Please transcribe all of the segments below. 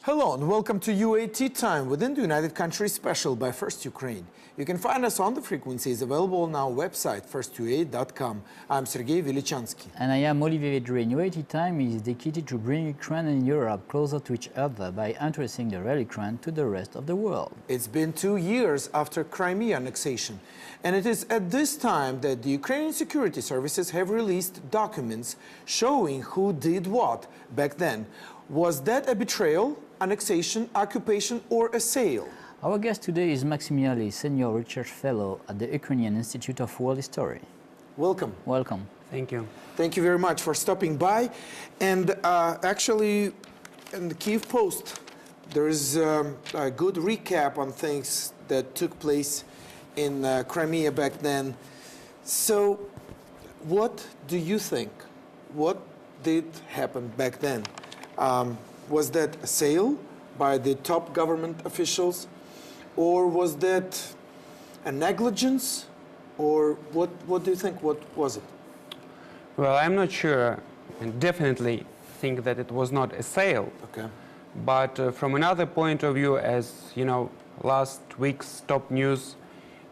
Hello and welcome to UAT Time within the United Countries special by First Ukraine. You can find us on the frequencies available on our website, firstuaid.com. I'm Sergey, Velichanskiy. And I am Olivier Vedrine. UAT Time is dedicated to bring Ukraine and Europe closer to each other by introducing the real Ukraine to the rest of the world. It's been 2 years after Crimea annexation, and it is at this time that the Ukrainian security services have released documents showing who did what back then. Was that a betrayal, annexation, occupation, or a sale? Our guest today is Maxim Iali, Senior Research Fellow at the Ukrainian Institute of World History. Welcome. Welcome. Thank you. Thank you very much for stopping by. And actually, in the Kyiv Post, there is a good recap on things that took place in Crimea back then. So, what do you think? What did happen back then? Was that a sale by the top government officials, or was that a negligence, or what do you think? What was it? Well, I'm not sure, and definitely think that it was not a sale. Okay. But from another point of view, as you know, last week's top news,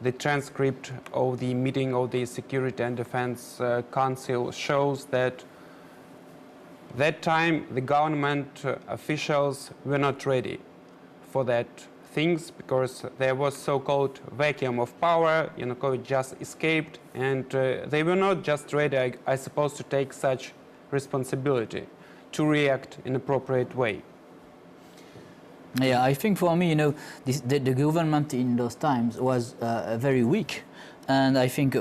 the transcript of the meeting of the Security and Defense Council shows that time the government officials were not ready for that things, because there was so-called vacuum of power. Yanukovych just escaped, and they were not just ready, I suppose, to take such responsibility, to react in appropriate way. Yeah, I think for me, the government in those times was very weak, and I think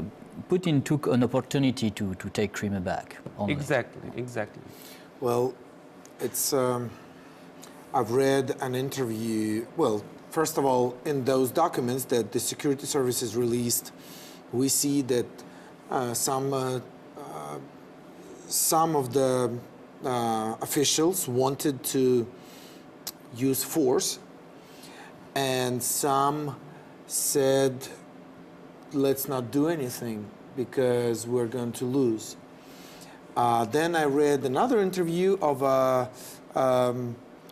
Putin took an opportunity to take Crimea back. Only. Exactly. Well, it's. I've read an interview. Well, first of all, in those documents that the security services released, we see that some of the officials wanted to use force, and some said, "Let's not do anything because we're going to lose." Then I read another interview of a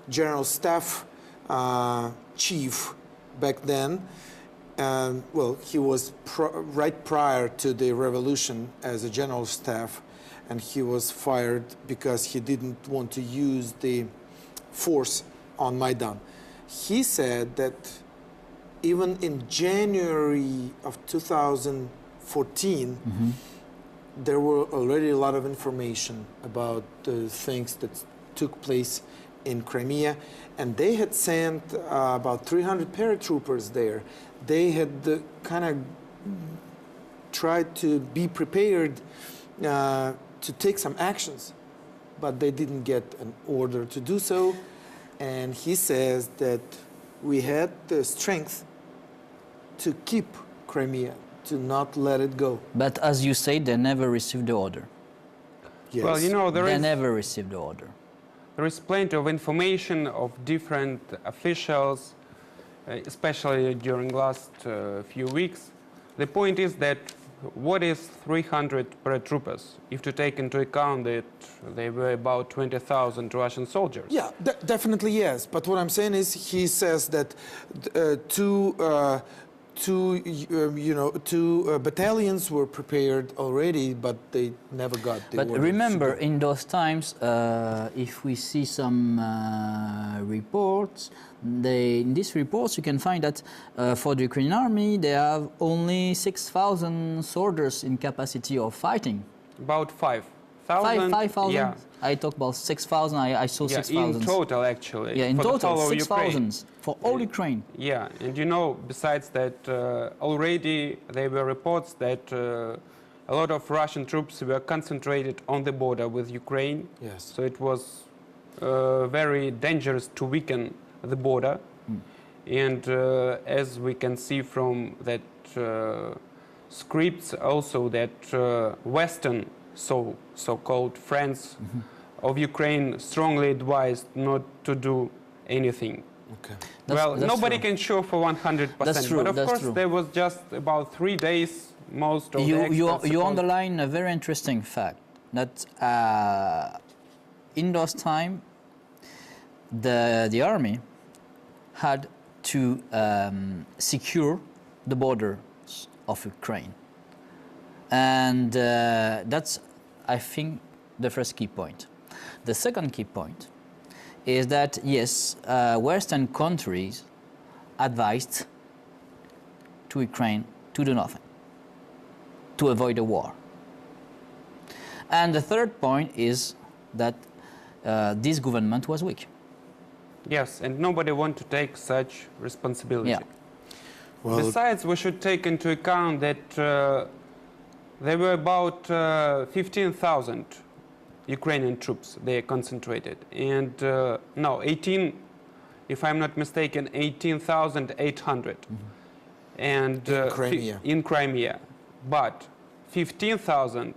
general staff chief back then. Well, he was right prior to the revolution as a general staff, and he was fired because he didn't want to use the force on Maidan. He said that even in January of 2014, there were already a lot of information about the things that took place in Crimea, and they had sent about 300 paratroopers there. They had kind of tried to be prepared to take some actions, but they didn't get an order to do so. And he says that we had the strength to keep Crimea, to not let it go. But as you say, they never received the order. Yes. Well, they never received the order. There is plenty of information of different officials, especially during last few weeks. The point is that what is 300 paratroopers, if to take into account that they were about 20,000 Russian soldiers? Yeah, definitely yes. But what I'm saying is, he says that two battalions were prepared already, but they never got the order. But remember, in those times, if we see some reports, in these reports you can find that for the Ukrainian army, they have only 6,000 soldiers in capacity of fighting. About 5,000. 5,000? Yeah. I talked about 6,000, I saw 6,000. In total, actually. Yeah, in total, 6,000 for all Ukraine. Yeah, and besides that, already there were reports that a lot of Russian troops were concentrated on the border with Ukraine. Yes. So it was very dangerous to weaken the border. And as we can see from that scripts also, that Western so-called friends of Ukraine strongly advised not to do anything. Okay. That's nobody true. can show for 100%. That's true, but of course, true. there was just about 3 days. Most of the experts you underline a very interesting fact that in those time the army had to secure the borders of Ukraine. And that's, I think, the first key point. The second key point is that, yes, Western countries advised to Ukraine to do nothing, to avoid a war. And the third point is that this government was weak. Yes, and nobody wants to take such responsibility. Yeah. Well, Besides, we should take into account that there were about 15,000 Ukrainian troops they concentrated, and no, 18, if I'm not mistaken, 18,800, and In Crimea. in Crimea, but 15,000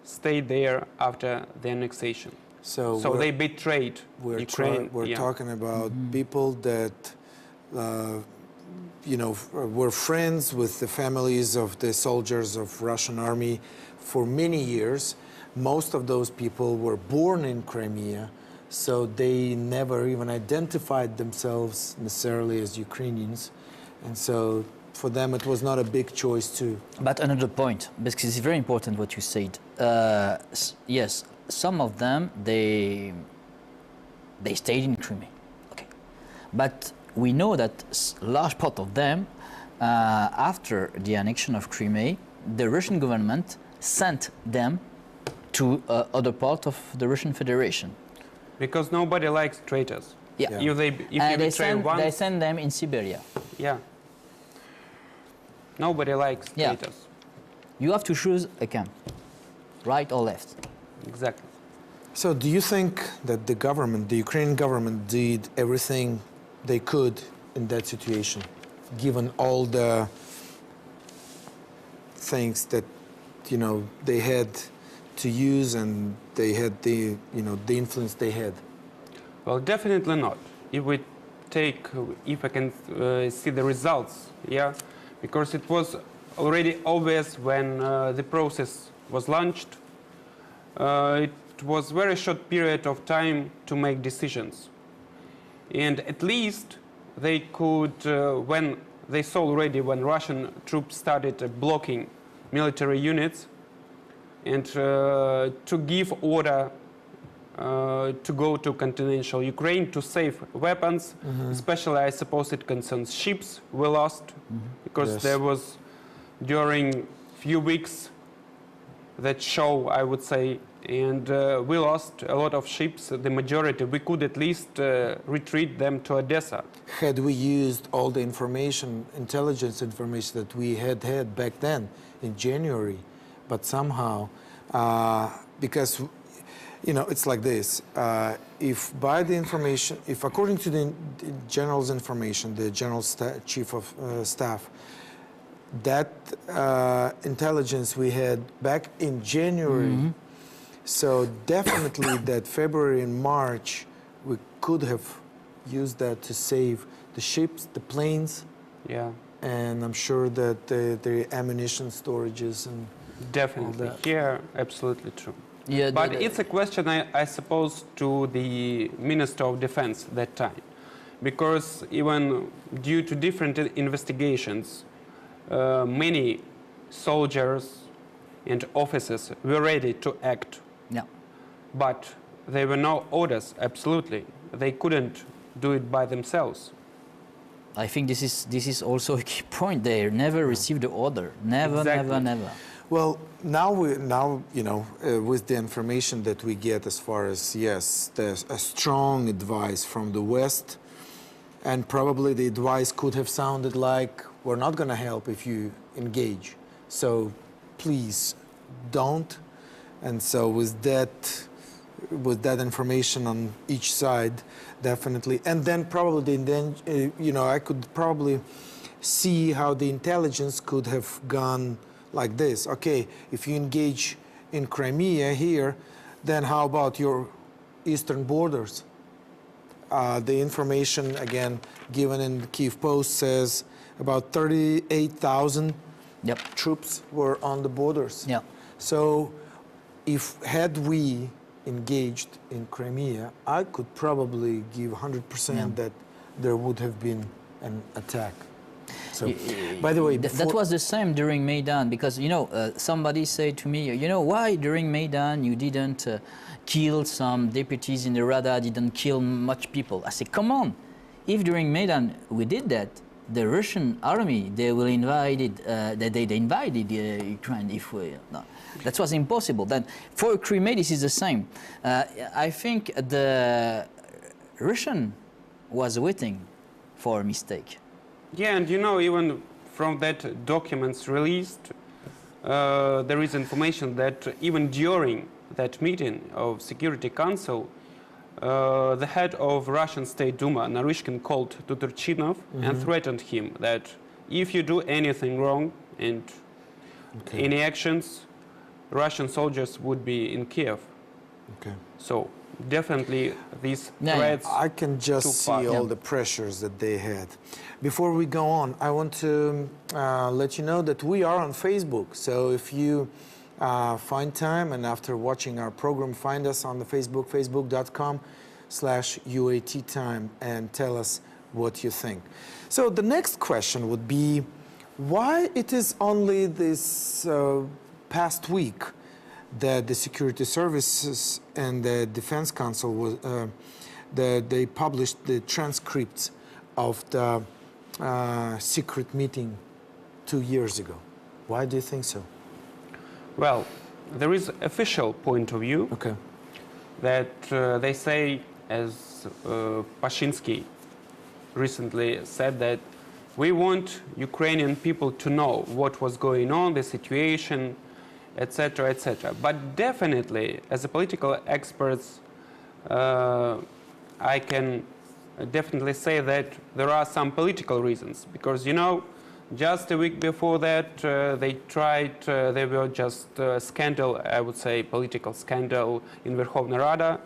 stayed there after the annexation. so So we're- they betrayed Ukraine. We're yeah. talking about people that, were friends with the families of the soldiers of Russian army for many years. Most of those people were born in Crimea, so they never even identified themselves necessarily as Ukrainians. And so for them, it was not a big choice to. But another point, because it's very important what you said. Yes, some of them, they stayed in Crimea. Okay. But we know that a large part of them, after the annexion of Crimea, the Russian government sent them to other part of the Russian Federation. Because nobody likes traitors. Yeah. Yeah. If you And betray one, they send them in Siberia. yeah. Nobody likes Yeah. traitors. You have to choose a camp, right or left. Exactly. So do you think that the government, the Ukrainian government, did everything they could in that situation, given all the things that, they had to use and they had the influence they had? Well, definitely not. If I can see the results, yeah, because it was already obvious when the process was launched. It was very short period of time to make decisions, and at least they could, when they saw already when Russian troops started blocking military units, and to give order to go to continental Ukraine to save weapons, especially I suppose it concerns ships we lost, because Yes. there was during few weeks that show, I would say, and we lost a lot of ships, the majority. We could at least retreat them to Odessa. Had we used all the information, intelligence information that we had back then in January, but somehow, because, it's like this, if by the information, if according to the general's information, the general chief of staff, that intelligence we had back in January, so definitely that February and March, we could have used that to save the ships, the planes, Yeah, and I'm sure that the ammunition storages and definitely. that. Here, absolutely true. Yeah, But it's a question, I suppose, to the Minister of Defense that time, because even due to different investigations, many soldiers and officers were ready to act, yeah. but there were no orders. Absolutely, they couldn't do it by themselves. I think this is also a key point. They never received the order. Never, Exactly. never. well, now with the information that we get as far as, yes, there's a strong advice from the West, and probably the advice could have sounded like, we're not going to help if you engage, so please don't. And so with that information on each side, definitely, and then probably I could probably see how the intelligence could have gone like this. Okay, if you engage in Crimea here, then how about your eastern borders? The information, again, given in the Kyiv Post says about 38,000 Yep. troops were on the borders. Yeah. So had we engaged in Crimea, I could probably give 100% that there would have been an attack. So, by the way, that was the same during Maidan, because somebody said to me, why during Maidan you didn't kill some deputies in the Rada, didn't kill much people? I said, come on, if during Maidan we did that, the Russian army, they will invaded, they invaded Ukraine if we, no. That was impossible. Then for Crimea, this is the same. I think the Russian was waiting for a mistake. Yeah, and even from that documents released, there is information that even during that meeting of Security Council, the head of Russian State Duma, Naryshkin, called to Turchinov and threatened him that if you do anything wrong and any actions, Russian soldiers would be in Kiev. Okay. So definitely these threats. I can just see all the pressures that they had. Before we go on, I want to let you know that we are on Facebook. So if you find time and after watching our program, find us on the Facebook, facebook.com/UAT time, and tell us what you think. So the next question would be, why it is only this past week that the security services and the Defense Council they published the transcripts of the secret meeting 2 years ago. Why do you think so? Well, there is official point of view that they say, as Pashinsky recently said, that we want Ukrainian people to know what was going on, the situation, etc., etc. But definitely, as a political expert, I can definitely say that there are some political reasons. Because, just a week before that, they were just scandal, I would say, political scandal in Verkhovna Rada,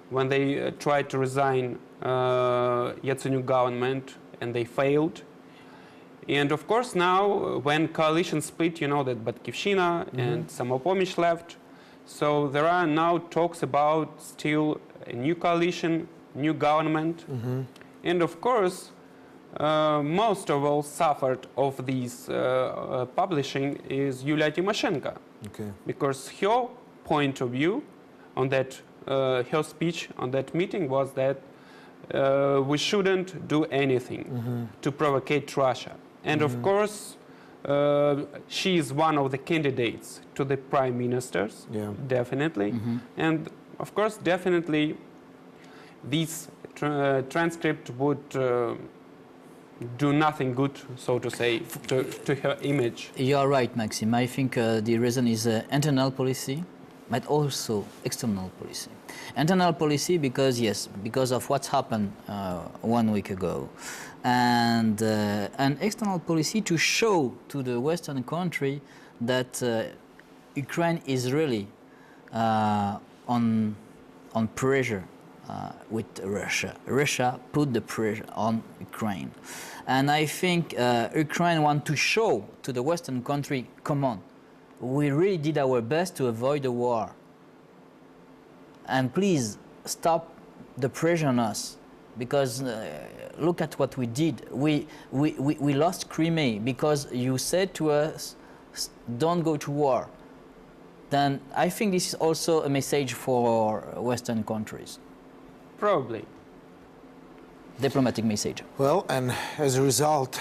when they tried to resign Yatsenyuk government, and they failed. And of course now, when coalition split, that Batkivshina and Samopomich left. So there are now talks about still a new coalition, new government. And of course, most of all suffered of this publishing is Yulia Tymoshenko. Because her point of view on that, her speech on that meeting was that we shouldn't do anything to provocate Russia. And of course, she is one of the candidates to the prime ministers, definitely. And of course, definitely, this transcript would do nothing good, so to say, to her image. You are right, Maxim. I think the reason is internal policy, but also external policy. Internal policy because of what's happened 1 week ago. And an external policy to show to the Western country that Ukraine is really on pressure with Russia. Russia put the pressure on Ukraine. And I think Ukraine wants to show to the Western country, come on, we really did our best to avoid the war. And please stop the pressure on us. Because look at what we did. We lost Crimea because you said to us, don't go to war. Then I think this is also a message for Western countries. Probably. Diplomatic message. Well, and as a result,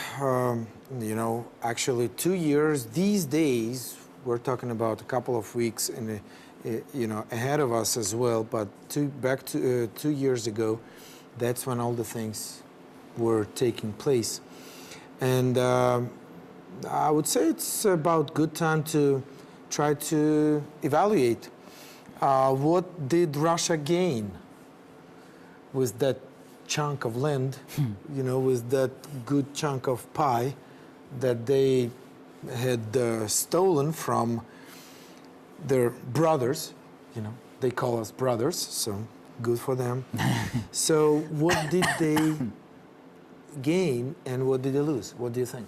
actually 2 years, these days, we're talking about a couple of weeks ahead of us as well, but back to 2 years ago, that's when all the things were taking place. And I would say it's about good time to try to evaluate what did Russia gain with that chunk of land, with that good chunk of pie that they had stolen from their brothers. They call us brothers, so good for them. So what did they gain and what did they lose? What do you think?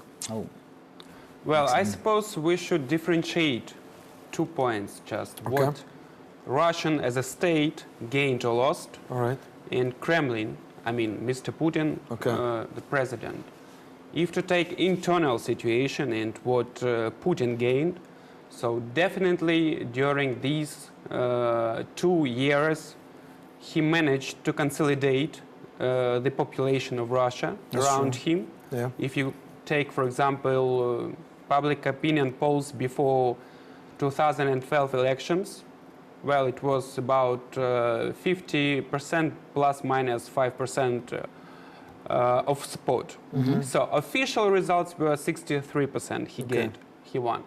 Well, I suppose we should differentiate 2 points just. What Russian as a state gained or lost, All right. and Kremlin, I mean Mr. Putin, the president. If to take internal situation and what Putin gained, so definitely during these 2 years, he managed to consolidate the population of Russia around him. Yeah. If you take, for example, public opinion polls before 2012 elections, well, it was about 50% plus minus 5% of support. So official results were 63% he gained, he won.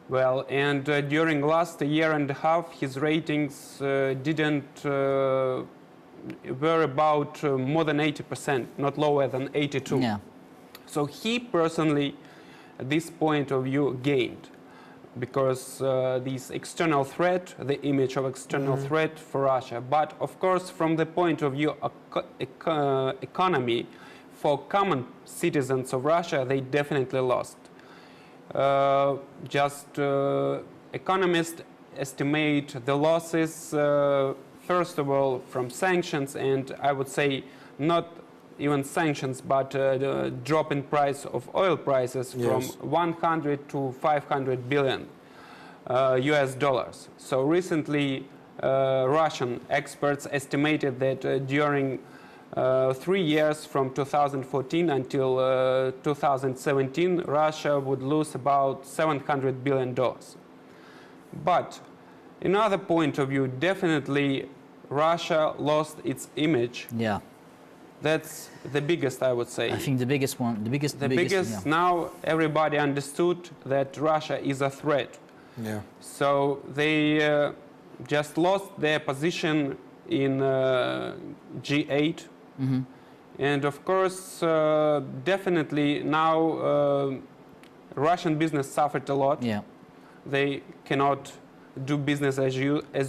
Well, and during last year and a half, his ratings were about more than 80%, not lower than 82. Yeah. So he personally, at this point of view, gained, because this external threat, the image of external threat for Russia. But of course, from the point of view of economy, for common citizens of Russia, they definitely lost. Economists estimate the losses, first of all, from sanctions, and I would say not even sanctions, but the drop in price of oil prices from 100 to 500 billion US dollars. So recently, Russian experts estimated that during 3 years from 2014 until 2017, Russia would lose about $700 billion. But another point of view, definitely Russia lost its image. Yeah. That's the biggest, I would say. I think the biggest one, the biggest. Yeah. Now everybody understood that Russia is a threat. Yeah. So they just lost their position in G8. And of course, definitely now Russian business suffered a lot. Yeah. They cannot do business as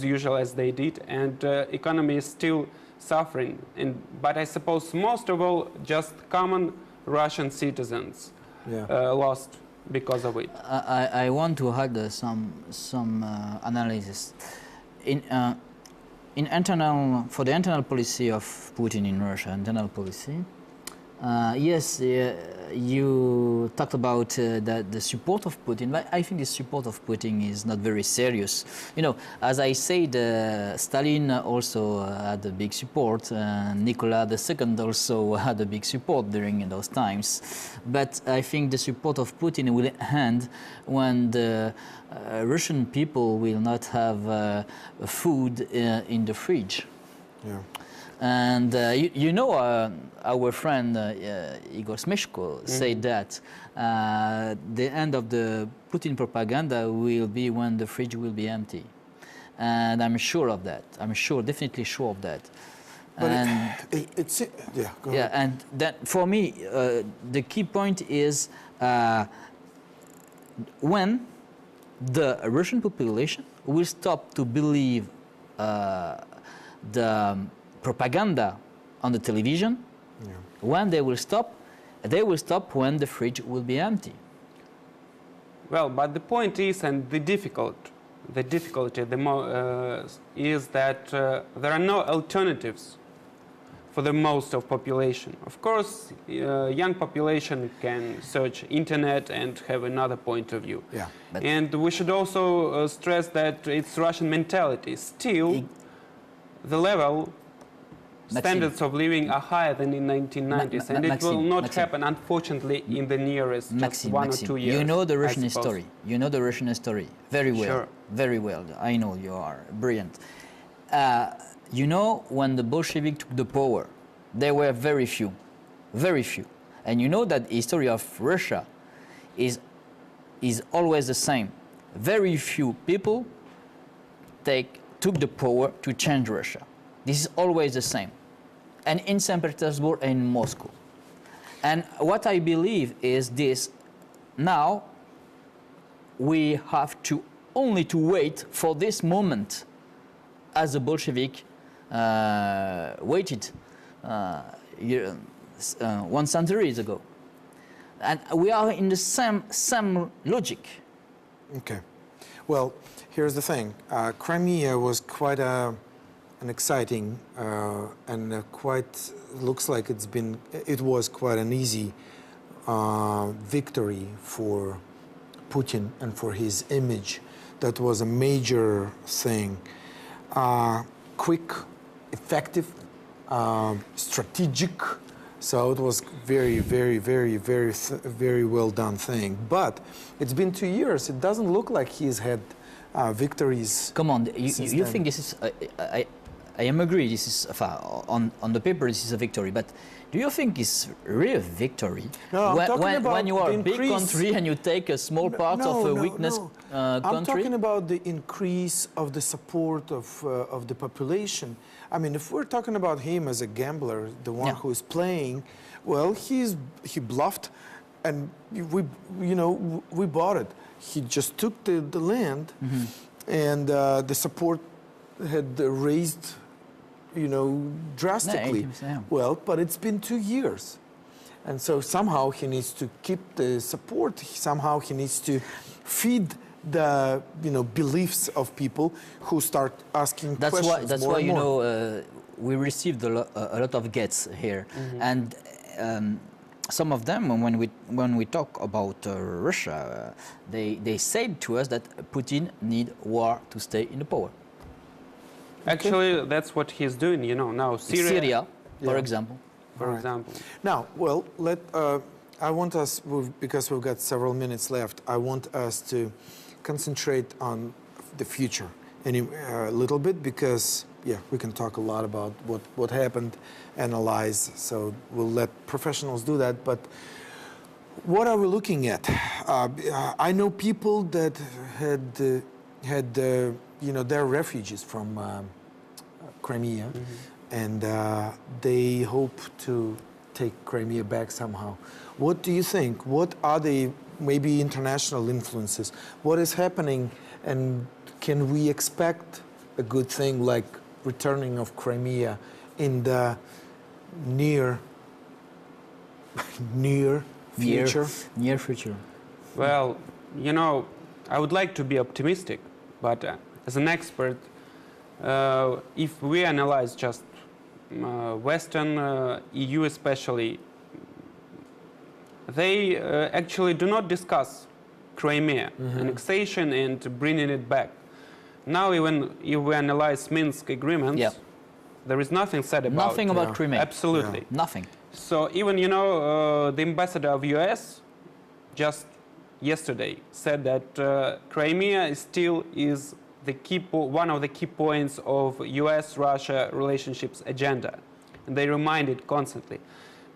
usual as they did, and economy is still suffering. But I suppose most of all, just common Russian citizens lost because of it. I want to add some analysis. For the internal policy of Putin in Russia, internal policy, yes, you talked about the support of Putin, but I think the support of Putin is not very serious. You know, as I said, Stalin also had a big support, Nicholas II also had a big support during those times. But I think the support of Putin will end when the Russian people will not have food in the fridge. Yeah. And you know, our friend Igor Smeshko said that the end of the Putin propaganda will be when the fridge will be empty. And I'm sure of that. I'm sure, definitely sure of that. But and go ahead. and that for me, the key point is when the Russian population will stop to believe the propaganda on the television, when they will stop when the fridge will be empty. Well, but the point is, and the difficulty is that there are no alternatives for the most of population. Of course, young population can search internet and have another point of view. Yeah. And we should also stress that it's Russian mentality. Still, the level standards of living are higher than in 1990s, and it will not happen, unfortunately, in the nearest just 1 or 2 years. You know the Russian history. You know the Russian history very well. Sure. Very well. I know you are brilliant. You know, when the Bolshevik took the power, there were very few. And you know that the history of Russia is always the same. Very few people took the power to change Russia. This is always the same. And in St. Petersburg and in Moscow. And what I believe is this: now we have only to wait for this moment, as the Bolshevik waited 1 century ago. And we are in the same logic. Okay. Well, here's the thing. Crimea was quite an exciting and quite looks like it was quite an easy victory for Putin and for his image. That was a major thing. Quick, effective, strategic. So it was very, very, very, very well done thing. But it's been 2 years. It doesn't look like he's had victories. Come on, you think this is? I am agree. This is on the paper. This is a victory, but do you think it's really a victory? No, I'm talking about when you are the a big country and you take a small part of a weakness country. I'm talking about the increase of the support of the population. I mean, if we're talking about him as a gambler, the one who is playing, well, he bluffed, and we bought it. He just took the land, and the support had raised, drastically. Well, but it's been 2 years, and so somehow he needs to keep the support. Somehow he needs to feed the beliefs of people who start asking questions. That's why we received a lot of gets here, and some of them, when we talk about Russia, they said to us that Putin need war to stay in the power. Actually, that's what he's doing. Now Syria, for example. For example. Now, well, I want us, because we've got several minutes left, I want us to concentrate on the future a little bit, because we can talk a lot about what happened, analyze, so we'll let professionals do that. But what are we looking at? I know people that had they're refugees from Crimea, and they hope to take Crimea back somehow. What do you think? What are the maybe international influences? What is happening, and can we expect a good thing like returning of Crimea in the near future? Near future. Well, I would like to be optimistic, but as an expert, if we analyze just Western EU especially, they actually do not discuss Crimea annexation and bringing it back. Now, even if we analyze Minsk agreements, there is nothing said about nothing about Crimea. Absolutely nothing. So even the ambassador of US just yesterday said that Crimea still is one of the key points of US-Russia relationships agenda, and they remind it constantly.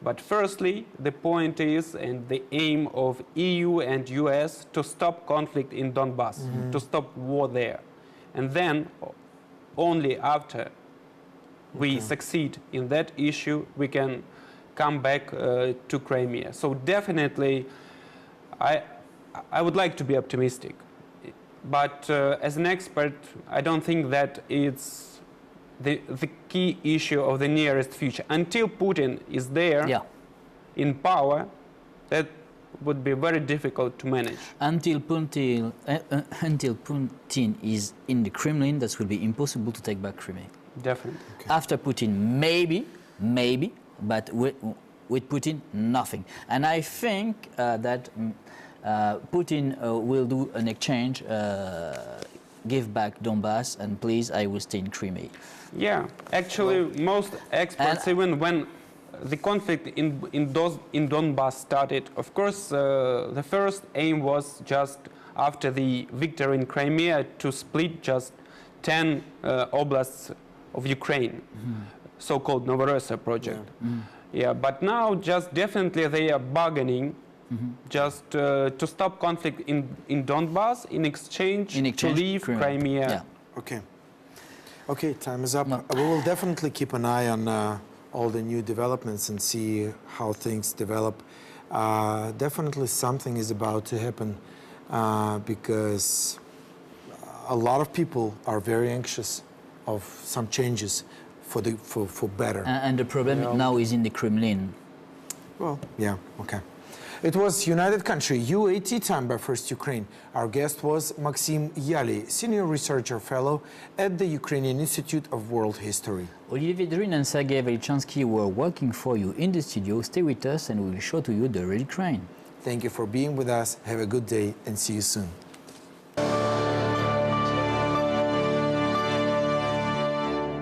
But firstly, the point is, and the aim of EU and US, to stop conflict in Donbass, to stop war there. And then, only after we succeed in that issue, we can come back to Crimea. So definitely, I would like to be optimistic. But as an expert, I don't think that it's the key issue of the nearest future. Until Putin is there in power, that would be very difficult to manage. Until Putin is in the Kremlin, that will be impossible to take back Crimea. Definitely. Okay. After Putin, maybe, but with Putin, nothing. And I think that Putin will do an exchange, give back Donbass, and please, I will stay in Crimea. Yeah, actually, most experts, even when the conflict in Donbass started, of course, the first aim was just after the victory in Crimea to split just 10 oblasts of Ukraine, so-called Novorossiya project. Yeah, but now just definitely they are bargaining just to stop conflict in Donbass in exchange to leave Crimea. Yeah. Okay, time is up. We will definitely keep an eye on all the new developments and see how things develop. Definitely something is about to happen because a lot of people are very anxious of some changes for better. And the problem now is in the Kremlin. Well, yeah, okay. It was United Country UAT time by First Ukraine. Our guest was Maxim Iali, Senior Researcher Fellow at the Ukrainian Institute of World History. Olivier Vedrine and Sergey Velichanskiy were working for you in the studio. Stay with us and we will show to you the real Ukraine. Thank you for being with us. Have a good day and see you soon.